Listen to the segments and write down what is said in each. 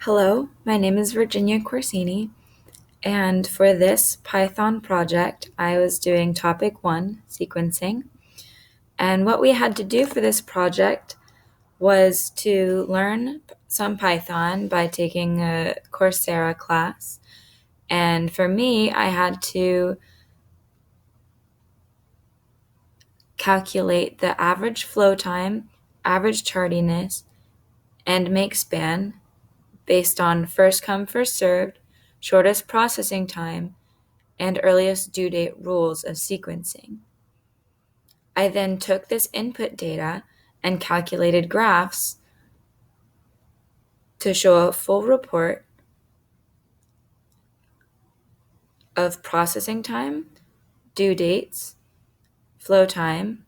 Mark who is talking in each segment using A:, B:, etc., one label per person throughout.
A: Hello, my name is Virginia Corsini, and for this Python project, I was doing topic 1, sequencing. And what we had to do for this project was to learn some Python by taking a Coursera class. And for me, I had to calculate the average flow time, average tardiness, and make span based on first come, first served, shortest processing time, and earliest due date rules of sequencing. I then took this input data and calculated graphs to show a full report of processing time, due dates, flow time,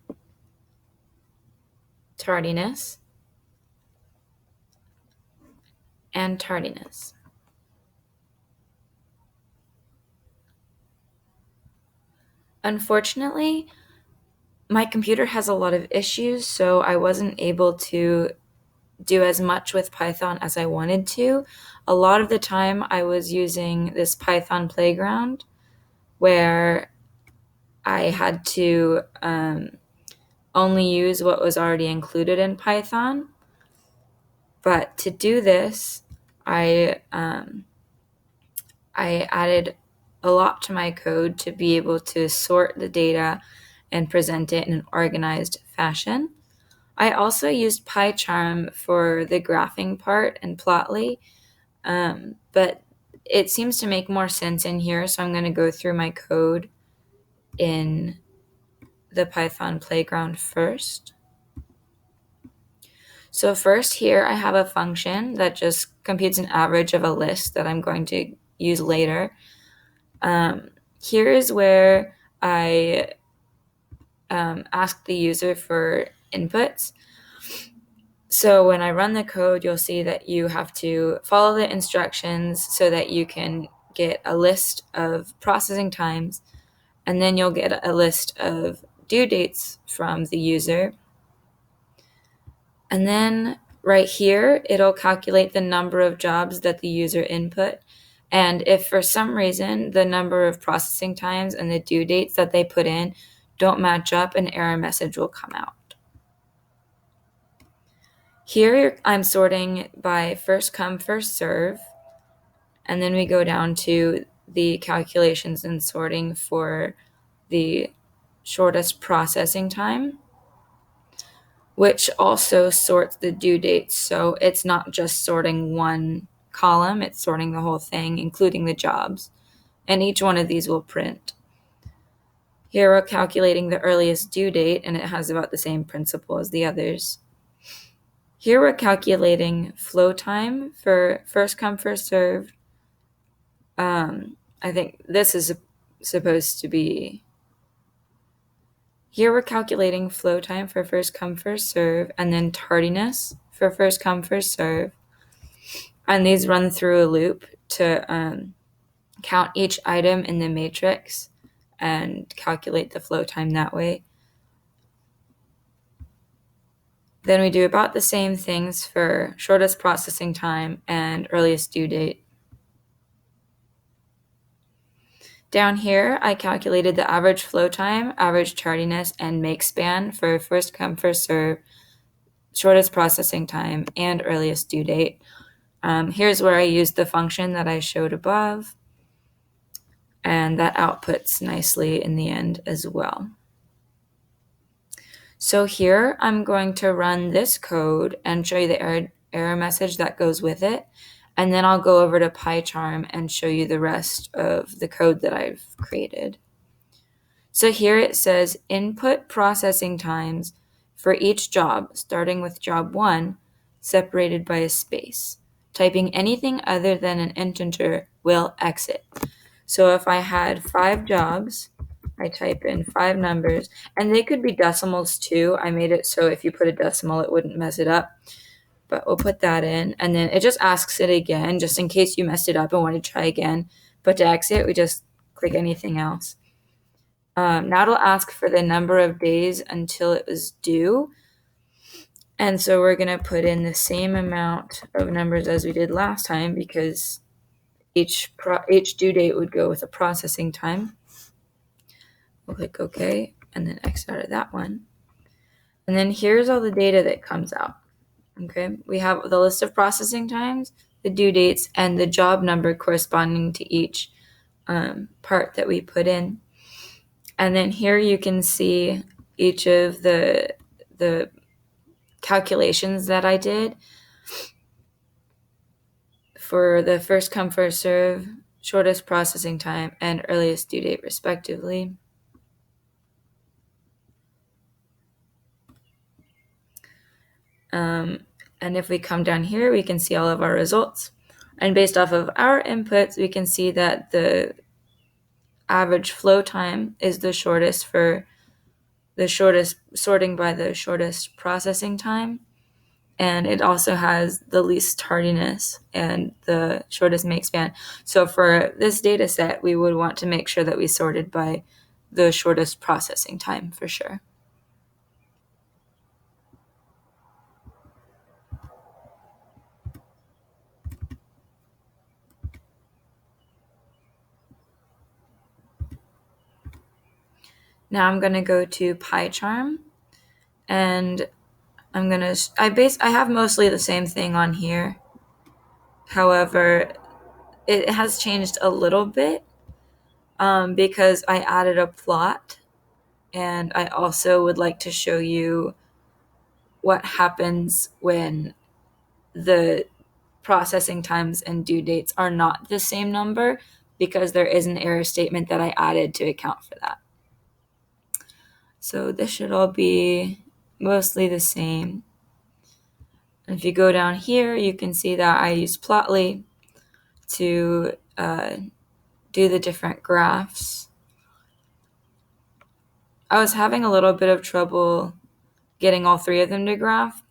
A: tardiness, and tardiness. Unfortunately, my computer has a lot of issues, so I wasn't able to do as much with Python as I wanted to. A lot of the time, I was using this Python playground where I had to only use what was already included in Python. But to do this, I added a lot to my code to be able to sort the data and present it in an organized fashion. I also used PyCharm for the graphing part and Plotly, but it seems to make more sense in here, so I'm going to go through my code in the Python playground first. So first here I have a function that just computes an average of a list that I'm going to use later. Here is where I ask the user for inputs. So when I run the code, you'll see that you have to follow the instructions so that you can get a list of processing times, and then you'll get a list of due dates from the user. And then right here, it'll calculate the number of jobs that the user input. And if for some reason the number of processing times and the due dates that they put in don't match up, an error message will come out. Here I'm sorting by first come, first serve. And then we go down to the calculations and sorting for the shortest processing time, which also sorts the due dates. So it's not just sorting one column, it's sorting the whole thing, including the jobs. And each one of these will print. Here we're calculating the earliest due date, and it has about the same principle as the others. Here we're calculating flow time for first come, first served. I think this is supposed to be. Here we're calculating flow time for first come, first serve, and then tardiness for first come, first serve. And these run through a loop to count each item in the matrix and calculate the flow time that way. Then we do about the same things for shortest processing time and earliest due date. Down here, I calculated the average flow time, average tardiness, and make span for first come, first serve, shortest processing time, and earliest due date. Here's where I used the function that I showed above, and that outputs nicely in the end as well. So here I'm going to run this code and show you the error message that goes with it, and then I'll go over to PyCharm and show you the rest of the code that I've created. So here it says input processing times for each job, starting with job 1, separated by a space. Typing anything other than an integer will exit. So if I had 5 jobs, I type in 5 numbers, and they could be decimals too. I made it so if you put a decimal, it wouldn't mess it up. But we'll put that in, and then it just asks it again, just in case you messed it up and want to try again. But to exit, we just click anything else. Now it'll ask for the number of days until it was due. And so we're going to put in the same amount of numbers as we did last time because each due date would go with a processing time. We'll click OK and then X out of that one. And then here's all the data that comes out. Okay, we have the list of processing times, the due dates, and the job number corresponding to each part that we put in. And then here you can see each of the calculations that I did for the first come, first serve, shortest processing time, and earliest due date, respectively. And if we come down here, we can see all of our results. And based off of our inputs, we can see that the average flow time is the shortest for the shortest, sorting by the shortest processing time. And it also has the least tardiness and the shortest make span. So for this data set, we would want to make sure that we sorted by the shortest processing time for sure. Now I'm going to go to PyCharm, and I have mostly the same thing on here. However, it has changed a little bit because I added a plot, and I also would like to show you what happens when the processing times and due dates are not the same number, because there is an error statement that I added to account for that. So this should all be mostly the same. And if you go down here, you can see that I use Plotly to do the different graphs. I was having a little bit of trouble getting all three of them to graph,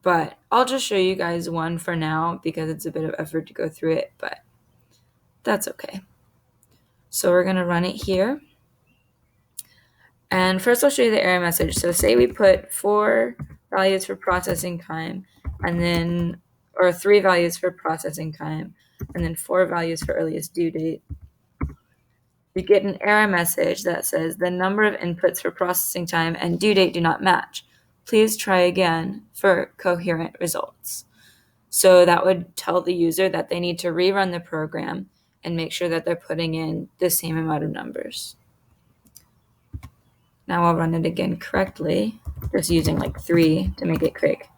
A: but I'll just show you guys one for now because it's a bit of effort to go through it, but that's okay. So we're going to run it here. And first I'll show you the error message. So say we put 4 values for processing time, and then, or 3 values for processing time, and then 4 values for earliest due date. You get an error message that says the number of inputs for processing time and due date do not match. Please try again for coherent results. So that would tell the user that they need to rerun the program and make sure that they're putting in the same amount of numbers. Now I'll run it again correctly, just using like 3 to make it quick.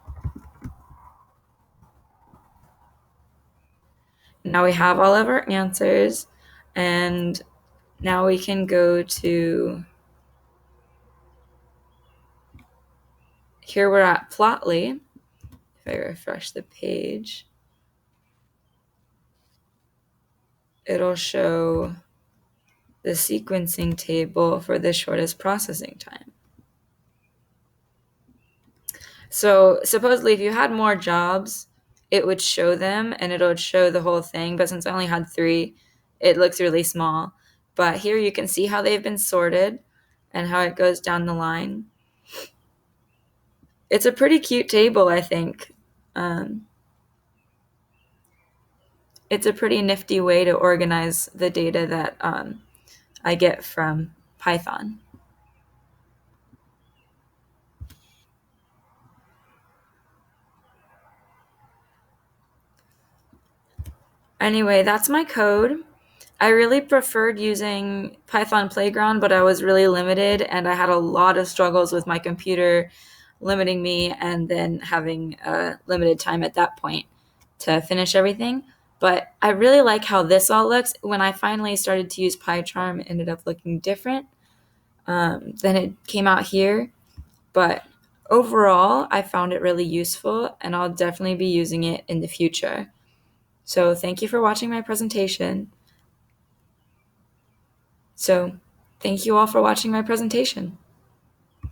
A: Now we have all of our answers, and now we can go to, here we're at Plotly. If I refresh the page, it'll show the sequencing table for the shortest processing time. So supposedly if you had more jobs, it would show them and it would show the whole thing. But since I only had 3, it looks really small. But here you can see how they've been sorted and how it goes down the line. It's a pretty cute table, I think. It's a pretty nifty way to organize the data that I get from Python. Anyway, that's my code. I really preferred using Python Playground, but I was really limited and I had a lot of struggles with my computer limiting me and then having limited time at that point to finish everything. But I really like how this all looks. When I finally started to use PyCharm, it ended up looking different than it came out here. But overall, I found it really useful and I'll definitely be using it in the future. So thank you for watching my presentation. Thank you all for watching my presentation.